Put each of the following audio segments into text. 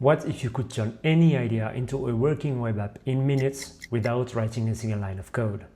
What if you could turn any idea into a working web app in minutes without writing a single line of code?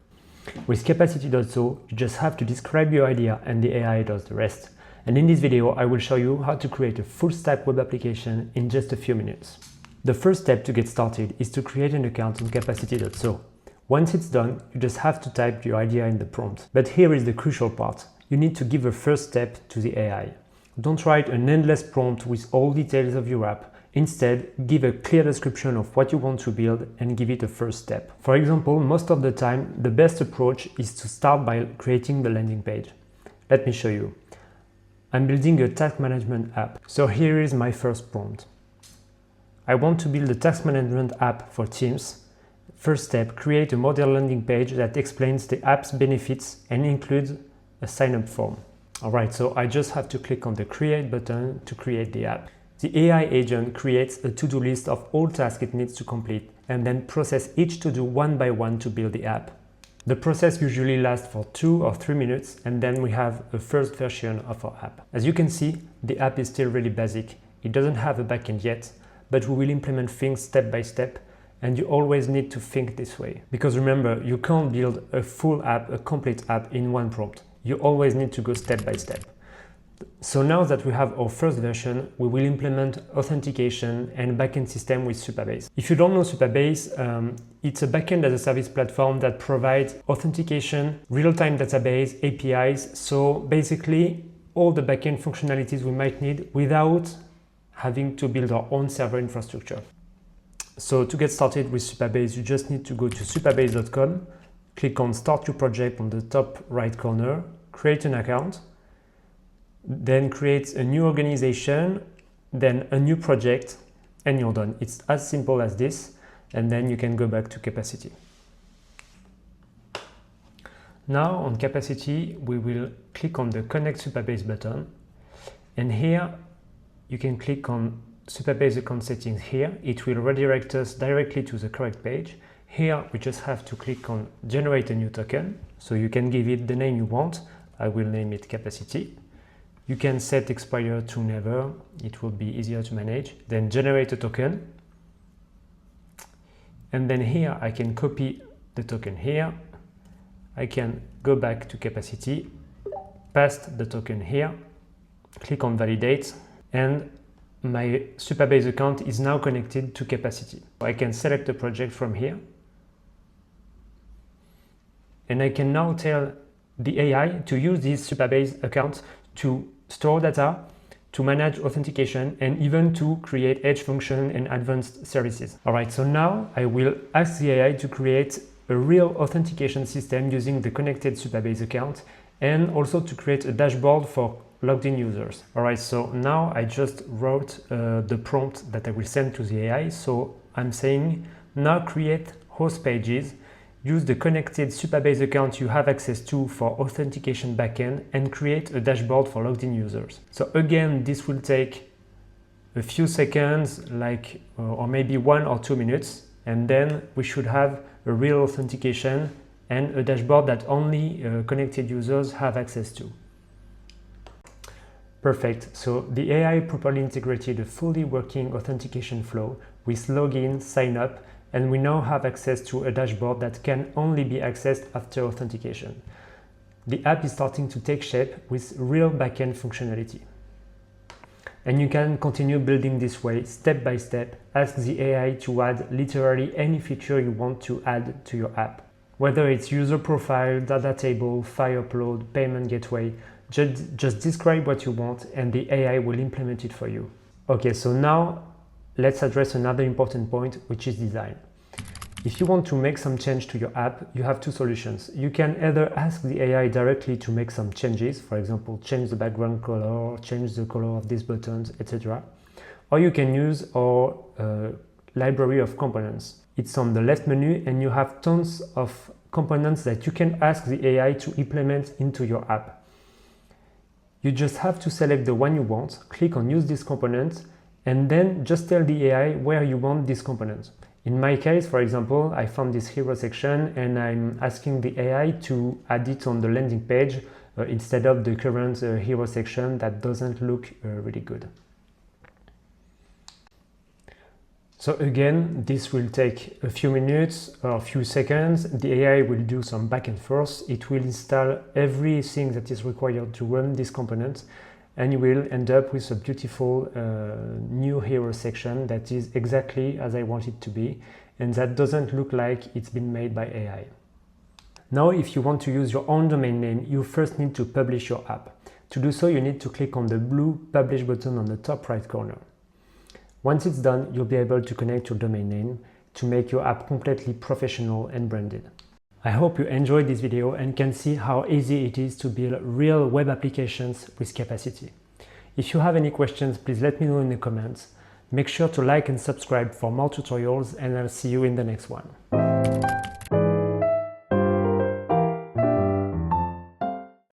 With Capacity.so, you just have to describe your idea and the AI does the rest. And in this video, I will show you how to create a full-stack web application in just a few minutes. The first step to get started is to create an account on Capacity.so. Once it's done, you just have to type your idea in the prompt. But here is the crucial part. You need to give a first step to the AI. Don't write an endless prompt with all details of your app. Instead, give a clear description of what you want to build and give it a first step. For example, most of the time, the best approach is to start by creating the landing page. Let me show you. I'm building a task management app. So here is my first prompt. I want to build a task management app for teams. First step, create a model landing page that explains the app's benefits and includes a sign-up form. Alright, so I just have to click on the Create button to create the app. The AI agent creates a to-do list of all tasks it needs to complete and then process each to-do one by one to build the app. The process usually lasts for 2 or 3 minutes and then we have a first version of our app. As you can see, the app is still really basic. It doesn't have a backend yet, but we will implement things step by step, and you always need to think this way. Because remember, you can't build a full app, a complete app in one prompt. You always need to go step by step. So now that we have our first version, we will implement authentication and backend system with Supabase. If you don't know Supabase, it's a backend as a service platform that provides authentication, real-time database, APIs. So basically all the backend functionalities we might need without having to build our own server infrastructure. So to get started with Supabase, you just need to go to supabase.com, click on Start Your Project on the top right corner, create an account, then create a new organization, then a new project, and you're done. It's as simple as this, and then you can go back to Capacity. Now on Capacity, we will click on the Connect Supabase button, and here you can click on Supabase account settings here. It will redirect us directly to the correct page. Here we just have to click on Generate a new token, so you can give it the name you want. I will name it Capacity. You can set expire to never, it will be easier to manage. Then generate a token. And then here I can copy the token here. I can go back to Capacity, paste the token here, click on validate, and my Supabase account is now connected to Capacity. I can select a project from here. And I can now tell the AI to use this Supabase account to store data, to manage authentication, and even to create edge function and advanced services. All right, so now I will ask the AI to create a real authentication system using the connected Supabase account and also to create a dashboard for logged in users. All right, so now I just wrote the prompt that I will send to the AI. So I'm saying now create host pages. Use the connected Supabase account you have access to for authentication backend and create a dashboard for logged in users. So again, this will take a few seconds, like or maybe 1 or 2 minutes, and then we should have a real authentication and a dashboard that only connected users have access to. Perfect. So the AI properly integrated a fully working authentication flow with login, sign up, and we now have access to a dashboard that can only be accessed after authentication. The app is starting to take shape with real backend functionality. And you can continue building this way, step by step. Ask the AI to add literally any feature you want to add to your app. Whether it's user profile, data table, file upload, payment gateway, just describe what you want and the AI will implement it for you. Okay, so now let's address another important point, which is design. If you want to make some change to your app, you have two solutions. You can either ask the AI directly to make some changes, for example, change the background color, change the color of these buttons, etc. Or you can use our library of components. It's on the left menu and you have tons of components that you can ask the AI to implement into your app. You just have to select the one you want, click on use this component, and then just tell the AI where you want this component. In my case, for example, I found this hero section and I'm asking the AI to add it on the landing page instead of the current hero section that doesn't look really good. So again, this will take a few minutes or a few seconds. The AI will do some backend first. It will install everything that is required to run this component, and you will end up with a beautiful new hero section that is exactly as I want it to be, and that doesn't look like it's been made by AI. Now, if you want to use your own domain name, you first need to publish your app. To do so, you need to click on the blue Publish button on the top right corner. Once it's done, you'll be able to connect your domain name to make your app completely professional and branded. I hope you enjoyed this video and can see how easy it is to build real web applications with Capacity. If you have any questions, please let me know in the comments. Make sure to like and subscribe for more tutorials, and I'll see you in the next one.